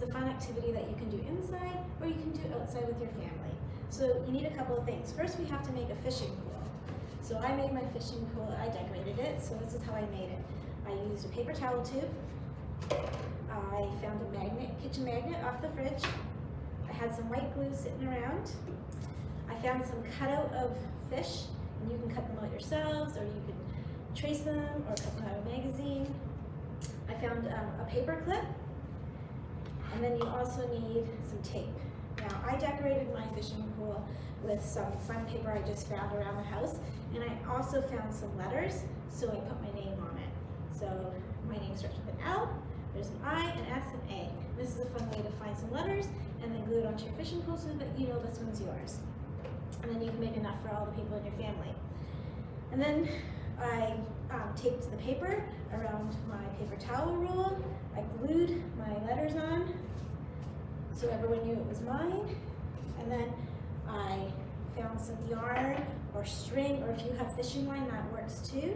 It's a fun activity that you can do inside or you can do outside with your family. So you need a couple of things. First, we have to make a fishing pool. So I made my fishing pool, I decorated it, so this is how I made it. I used a paper towel tube. I found a kitchen magnet off the fridge. I had some white glue sitting around. I found some cutout of fish, and you can cut them out yourselves, or you can trace them, or cut them out of a magazine. I found a paper clip, and then you also need some tape. Now, I decorated my fishing pool with some fun paper I just found around the house, and I also found some letters, so I put my name on it. So my name starts with an L, there's an I, an S, and A. This is a fun way to find some letters and then glue it onto your fishing pool so that you know this one's yours. And then you can make enough for all the people in your family. And then I taped the paper around my paper towel roll. I glued my letters on so everyone knew it was mine. And then I found some yarn or string, or if you have fishing line, that works too.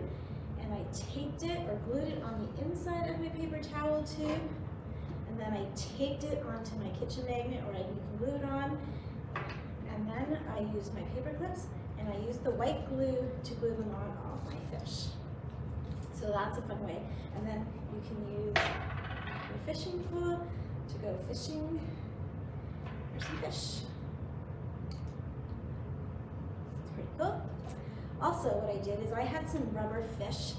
And I taped it or glued it on the inside of my paper towel tube. And then I taped it onto my kitchen magnet, or you can glue it on. And then I used my paper clips, and I used the white glue to glue them on all my fish. So that's a fun way. And then you can use your fishing pool to go fishing for some fish. It's pretty cool. Also, what I did is I had some rubber fish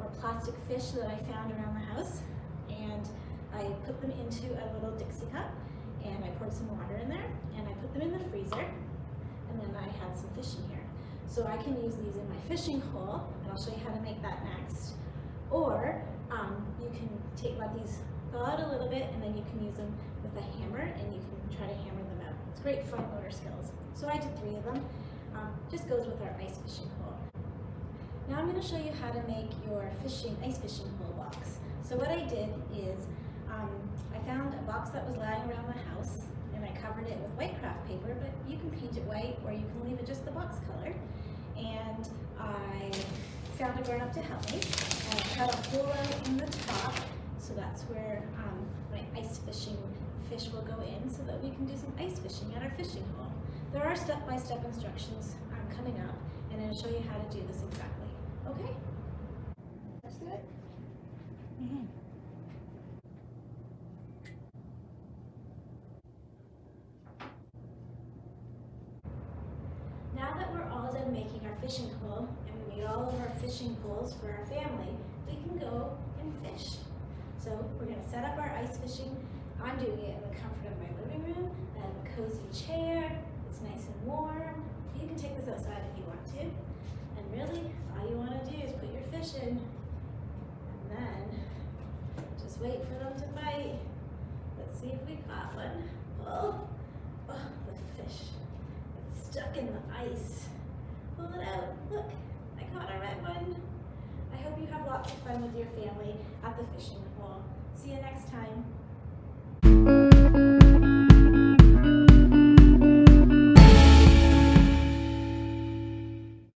or plastic fish that I found around the house, and I put them into a little Dixie cup, and I poured some water in there, and I put them in the freezer, and then I had some fish in here. So I can use these in my fishing hole, and I'll show you how to make that next. Or you can let these thaw out a little bit, and then you can use them with a hammer, and you can try to hammer them out. It's great fun motor skills. So I did 3 of them. Just goes with our ice fishing hole. Now I'm going to show you how to make your ice fishing hole box. So what I did is I found a box that was lying around the house, and I covered it with white craft paper, but you can paint it white or you can leave it just the box color. And I found a grown-up to help me, and I cut a hole out in the top, so that's where my ice fishing fish will go in, so that we can do some ice fishing at our fishing hole. There are step-by-step instructions coming up, and I'll show you how to do this exactly. Okay? Let's do it. Now that we're all done making our fishing hole, and we made all of our fishing poles for our family, we can go and fish. So we're going to set up our ice fishing. I'm doing it in the comfort of my living room. I have a cozy chair. It's nice and warm. You can take this outside if you want to. And really, all you want to do is put your fish in, and then just wait for them to bite. Let's see if we caught one. Oh, the fish. It's stuck in the ice. Pull it out. Look, I caught a red one. I hope you have lots of fun with your family at the fishing hole. See you next time.